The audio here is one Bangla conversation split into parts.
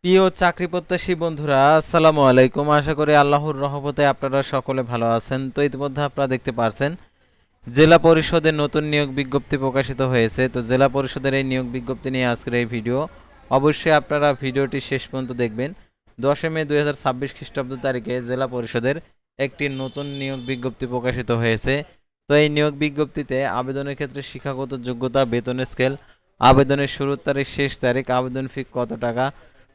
প্রিয় চাকরি প্রত্যাশী বন্ধুরা, আসসালামু আলাইকুম। আশা করি আল্লাহর রহমতে আপনারা সকলে ভালো আছেন। তো ইতিমধ্যে আপনারা দেখতে পারছেন জেলা পরিষদের নতুন নিয়োগ বিজ্ঞপ্তি প্রকাশিত হয়েছে। তো জেলা পরিষদের এই নিয়োগ বিজ্ঞপ্তি নিয়ে আজকের এই ভিডিও। অবশ্যই আপনারা ভিডিওটি শেষ পর্যন্ত দেখবেন। 10 মে 2026 খ্রিস্টাব্দ তারিখে জেলা পরিষদের একটি নতুন নিয়োগ বিজ্ঞপ্তি প্রকাশিত হয়েছে। তো এই নিয়োগ বিজ্ঞপ্তিতে আবেদনের ক্ষেত্রে শিক্ষাগত যোগ্যতা, বেতনের স্কেল, আবেদনের শুরুর তারিখ, শেষ তারিখ, আবেদন ফি কত টাকা,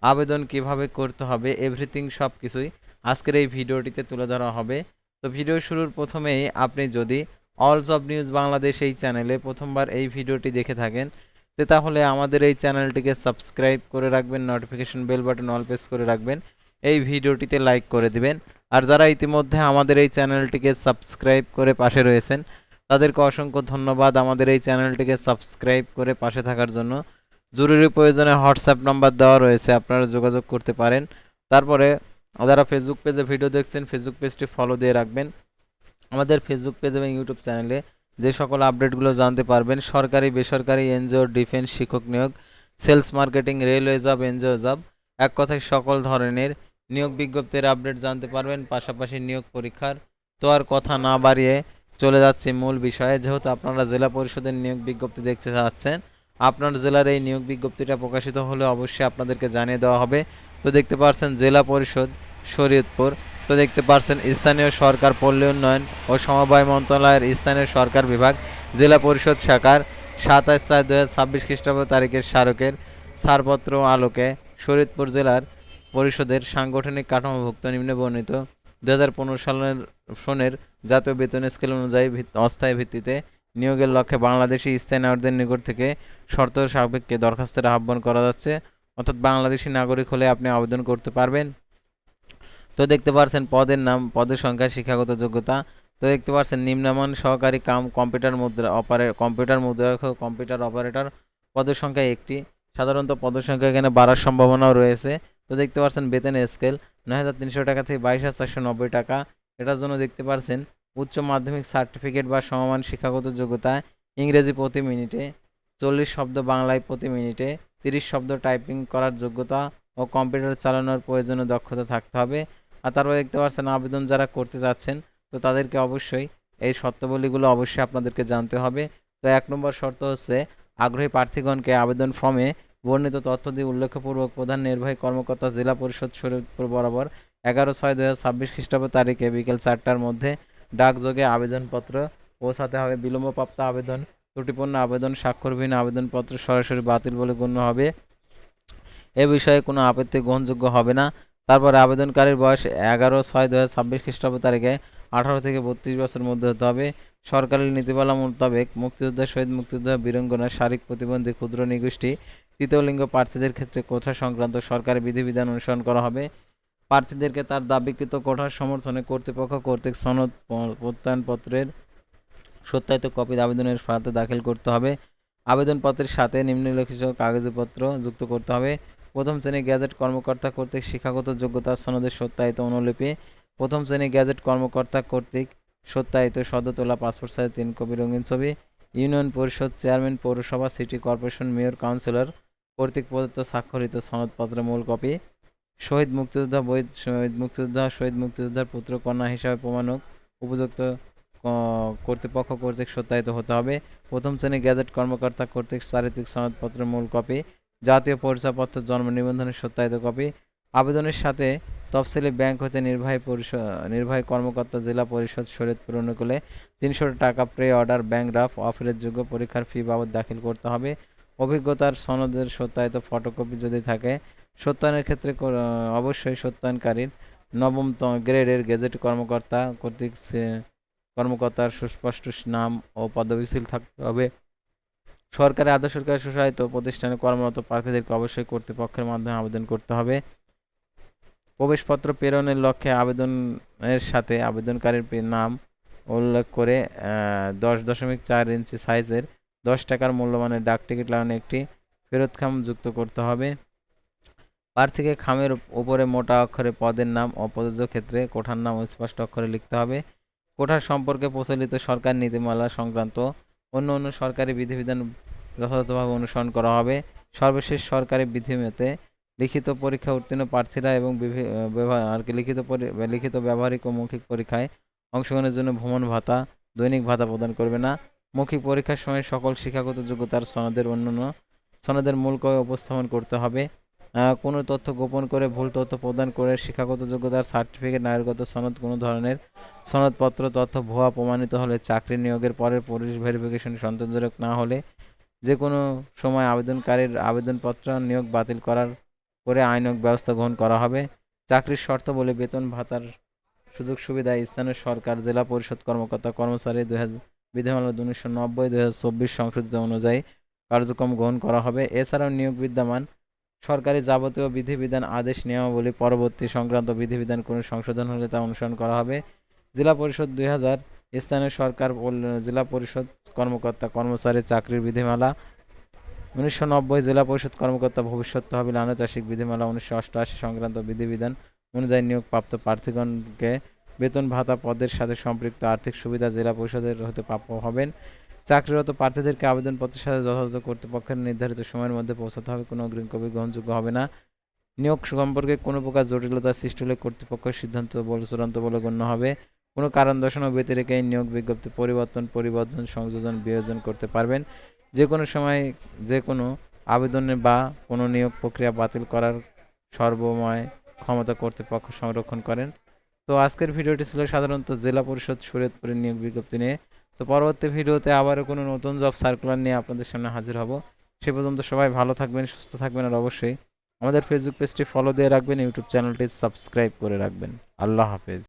আবেদন কিভাবে করতে হবে, এভরিথিং সব কিছুই আজকের এই ভিডিওটিতে তুলে ধরা হবে। তো ভিডিও শুরুর প্রথমেই আপনি যদি অল জব নিউজ বাংলাদেশ এই চ্যানেলে প্রথমবার এই ভিডিওটি দেখে থাকেন, তাহলে আমাদের এই চ্যানেলটিকে সাবস্ক্রাইব করে রাখবেন, notification bell button all press করে রাখবেন, এই ভিডিওটিতে লাইক করে দিবেন। আর যারা ইতিমধ্যে আমাদের এই চ্যানেলটিকে সাবস্ক্রাইব করে পাশে রয়েছেন, তাদেরকে অসংখ্য ধন্যবাদ আমাদের এই চ্যানেলটিকে সাবস্ক্রাইব করে পাশে থাকার জন্য। জরুরি প্রয়োজনে হোয়াটসঅ্যাপ নাম্বার দেওয়া রয়েছে, আপনারা যোগাযোগ করতে পারেন। তারপরে যারা ফেসবুক পেজে ভিডিও দেখছেন, ফেসবুক পেজটি ফলো দিয়ে রাখবেন। আমাদের ফেসবুক পেজ এবং ইউটিউব চ্যানেলে যে সকল আপডেটগুলো জানতে পারবেন, সরকারি, বেসরকারি, এনজিও, ডিফেন্স, শিক্ষক নিয়োগ, sales marketing, railway job, NGO job, এক কথায় সকল ধরনের নিয়োগ বিজ্ঞপ্তির আপডেট জানতে পারবেন, পাশাপাশি নিয়োগ পরীক্ষার। তো আর কথা না বাড়িয়ে চলে যাচ্ছে মূল বিষয়ে। যেহেতু আপনারা জেলা পরিষদের নিয়োগ বিজ্ঞপ্তি দেখতে চাচ্ছেন, আপনার জেলার এই নিয়োগ বিজ্ঞপ্তিটা প্রকাশিত হলে অবশ্যই আপনাদেরকে জানিয়ে দেওয়া হবে। তো দেখতে পাচ্ছেন জেলা পরিষদ শরীয়তপুর। তো দেখতে পাচ্ছেন স্থানীয় সরকার, পল্লী উন্নয়ন ও সমবায় মন্ত্রণালয়ের স্থানীয় সরকার বিভাগ, জেলা পরিষদ শাখার 27/4/2026 খ্রিস্টাব্দ তারিখের স্মারকের ছাড়পত্র আলোকে শরীয়তপুর জেলার পরিষদের সাংগঠনিক কাঠামোভুক্ত নিম্নবর্ণিত 2015 সালের সনের জাতীয় বেতন স্কেল অনুযায়ী অস্থায়ী ভিত্তিতে নিয়োগের লক্ষ্যে বাংলাদেশি স্থায়ী নাগরিকদের নিকট থেকে শর্ত সাপেক্ষে দরখাস্তের আহ্বান করা যাচ্ছে। অর্থাৎ বাংলাদেশি নাগরিক হলে আপনি আবেদন করতে পারবেন। তো দেখতে পাচ্ছেন পদের নাম, পদের সংখ্যা, শিক্ষাগত যোগ্যতা। তো দেখতে পাচ্ছেন নিম্নমান সহকারী কম্পিউটার মুদ্রাক্ষর, কম্পিউটার অপারেটর, পদের সংখ্যা একটি। সাধারণত পদের সংখ্যা এখানে বাড়ার সম্ভাবনাও রয়েছে। তো দেখতে পাচ্ছেন বেতনের স্কেল 9,300 টাকা থেকে 22,490 টাকা। এটার জন্য দেখতে পাচ্ছেন উচ্চ মাধ্যমিক সার্টিফিকেট বা সমমান শিক্ষাগত যোগ্যতা, ইংরেজি প্রতি মিনিটে 40 শব্দ, বাংলায় প্রতি মিনিটে 30 শব্দ টাইপিং করার যোগ্যতা ও কম্পিউটার চালানোর প্রয়োজনীয় দক্ষতা থাকতে হবে। আর তারপরে দেখতে পাচ্ছেন আবেদন যারা করতে যাচ্ছেন, তো তাদেরকে অবশ্যই এই শর্তাবলীগুলো অবশ্যই আপনাদেরকে জানতে হবে। তো 1 নম্বর শর্ত হচ্ছে আগ্রহী প্রার্থীগণকে আবেদন ফর্মে বর্ণিত তথ্য দিয়ে উল্লেখপূর্বক প্রধান নির্বাহী কর্মকর্তা, জেলা পরিষদ শরীয়তপুর বরাবর 11/6/2026 খ্রিস্টাব্দ তারিখে বিকেল 4টার মধ্যে ডাকযোগে আবেদনপত্র পৌঁছাতে হবে। বিলম্বপ্রাপ্ত আবেদন, ত্রুটিপূর্ণ আবেদন, স্বাক্ষরবিহীন আবেদনপত্র সরাসরি বাতিল বলে গণ্য হবে। এ বিষয়ে কোনো আপত্তি গ্রহণযোগ্য হবে না। তারপরে আবেদনকারীর বয়স 11/6/2026 খ্রিস্টাব্দ তারিখে 18 থেকে 32 বছরের মধ্যে হতে হবে। সরকারি নীতিমালা মোতাবেক মুক্তিযোদ্ধা, শহীদ মুক্তিযোদ্ধা, বীরাঙ্গনা, শারীরিক প্রতিবন্ধী, ক্ষুদ্র নৃগোষ্ঠী, তৃতীয় লিঙ্গ প্রার্থীদের ক্ষেত্রে কোঠা সংক্রান্ত সরকারি বিধিবিধান অনুসরণ করা হবে। প্রার্থীদেরকে তার দাবিকৃত কোঠার সমর্থনে কর্তৃপক্ষ কর্তৃক সনদ প্রত্যয়নপত্রের সত্যায়িত কপি আবেদনের ফাঁতে দাখিল করতে হবে। আবেদনপত্রের সাথে নিম্নলিখিত কাগজপত্র যুক্ত করতে হবে: প্রথম শ্রেণী গ্যাজেট কর্মকর্তা কর্তৃক শিক্ষাগত যোগ্যতা সনদের সত্যায়িত অনুলিপি, প্রথম শ্রেণী গ্যাজেট কর্মকর্তা কর্তৃক সত্যায়িত সদ্য তোলা পাসপোর্ট সাইজ 3 কপি রঙিন ছবি, ইউনিয়ন পরিষদ চেয়ারম্যান, পৌরসভা, সিটি কর্পোরেশন, মেয়র, কাউন্সিলর কর্তৃক প্রদত্ত স্বাক্ষরিত সনদপত্রের মূল কপি, শহীদ মুক্তিযোদ্ধার পুত্র কন্যা হিসাবে প্রমাণক উপযুক্ত কর্তৃপক্ষ কর্তৃক সত্যায়িত হতে হবে। প্রথম শ্রেণী গ্যাজেট কর্মকর্তা কর্তৃক চারিত্রিক সনদপত্রের মূল কপি, জাতীয় পরিচয়পত্র, জন্ম নিবন্ধনের সত্যায়িত কপি। আবেদনের সাথে তফসিলি ব্যাংক হতে নির্বাহী কর্মকর্তা, জেলা পরিষদ শরীয়তপুর অনুকূলে 300 টাকা প্রে অর্ডার ব্যাংক ড্রাফট অফারের যোগ্য পরীক্ষার ফি বাবদ দাখিল করতে হবে। অভিজ্ঞতার সনদের সত্যায়িত ফটোকপি যদি থাকে। সত্যায়নের ক্ষেত্রে অবশ্যই সত্যায়নকারীর নবম গ্রেডের গেজেট কর্মকর্তার সুস্পষ্ট নাম ও পদবিশীল থাকতে হবে। সরকারি, আধা সরকারি, স্বশাসিত প্রতিষ্ঠানে কর্মরত প্রার্থীদেরকে অবশ্যই কর্তৃপক্ষের মাধ্যমে আবেদন করতে হবে। প্রবেশপত্র প্রেরণের লক্ষ্যে আবেদনের সাথে আবেদনকারীর নাম উল্লেখ করে 10.4 ইঞ্চি সাইজের 10 টাকার মূল্যমানের ডাকটিকিট লাগানো একটি ফেরতখাম যুক্ত করতে হবে। প্রার্থীকে খামের উপরে মোটা অক্ষরে পদের নাম ও প্রযোজ্য ক্ষেত্রে কোঠার নাম স্পষ্ট অক্ষরে লিখতে হবে। কোঠার সম্পর্কে প্রচলিত সরকার নীতিমালা সংক্রান্ত অন্য সরকারি বিধিবিধান যথাযথভাবে অনুসরণ করা হবে। সর্বশেষ সরকারি বিধিমতে লিখিত পরীক্ষা উত্তীর্ণ প্রার্থীরা এবং লিখিত ব্যবহারিক ও মৌখিক পরীক্ষায় অংশগ্রহণের জন্য ভ্রমণ ভাতা, দৈনিক ভাতা প্রদান করবে না। মৌখিক পরীক্ষার সময় সকল শিক্ষাগত যোগ্যতার সনদের মূল কপি উপস্থাপন করতে হবে। কোনো তথ্য গোপন করে ভুল তথ্য প্রদান করে শিক্ষাগত যোগ্যতার সার্টিফিকেট, নাগরিকত্ব সনদ, কোনো ধরনের সনদপত্র তথ্য ভুয়া প্রমাণিত হলে চাকরি নিয়োগের পরে পুলিশ ভেরিফিকেশন সন্তোষজনক না হলে যে কোনো সময় আবেদনকারীর আবেদনপত্র নিয়োগ বাতিল করার করে আইনগত ব্যবস্থা গ্রহণ করা হবে। চাকরির শর্ত বলে বেতন ভাতার সুযোগ সুবিধা স্থানীয় সরকার, জেলা পরিষদ কর্মকর্তা কর্মচারী বিধিমালা 1990 2024 সংশোধিত অনুযায়ী কার্যক্রম গ্রহণ করা হবে। এছাড়াও নিয়োগ বিদ্যমান সরকারি যাবতীয় বিধিবিধান, আদেশ, নিয়মাবলী পরবর্তী সংক্রান্ত বিধিবিধান কোনো সংশোধন হলে তা অনুসরণ করা হবে। জেলা পরিষদ 2000 স্থানীয় সরকার জেলা পরিষদ কর্মকর্তা কর্মচারী চাকরির বিধিমালা 1990, জেলা পরিষদ কর্মকর্তা ভবিষ্যৎ তহবিল আনুতাসিক বিধিমালা 1988 সংক্রান্ত বিধিবিধান অনুযায়ী নিয়োগপ্রাপ্ত প্রার্থীগণকে বেতন ভাতা পদের সাথে সম্পৃক্ত আর্থিক সুবিধা জেলা পরিষদের হতে প্রাপ্য হবেন। চাকরিরত প্রার্থীদেরকে আবেদনপত্রের সাথে যথাযথ কর্তৃপক্ষের নির্ধারিত সময়ের মধ্যে পৌঁছাতে হবে। কোনো অগ্রিম কপি গ্রহণযোগ্য হবে না। নিয়োগ সম্পর্কে কোনো প্রকার জটিলতা সৃষ্টি হলে কর্তৃপক্ষের সিদ্ধান্ত চূড়ান্ত বলে গণ্য হবে। কোনো কারণ দর্শানো ব্যতি রেখে এই নিয়োগ বিজ্ঞপ্তি পরিবর্তন, সংযোজন, বিয়োজন করতে পারবেন। যে কোনো সময় যে কোনো আবেদনে বা কোনো নিয়োগ প্রক্রিয়া বাতিল করার সর্বময় ক্ষমতা কর্তৃপক্ষ সংরক্ষণ করেন। তো আজকের ভিডিওটি ছিল সাধারণত জেলা পরিষদ শরীয়তপুরের নিয়োগ বিজ্ঞপ্তি নিয়ে। তো পরবর্তী ভিডিওতে আবারও কোনো নতুন জব সার্কুলার নিয়ে আপনাদের সামনে হাজির হব। সে পর্যন্ত সবাই ভালো থাকবেন, সুস্থ থাকবেন, আর অবশ্যই আমাদের ফেসবুক পেজটি ফলো দিয়ে রাখবেন, ইউটিউব চ্যানেলটি সাবস্ক্রাইব করে রাখবেন। আল্লাহ হাফেজ।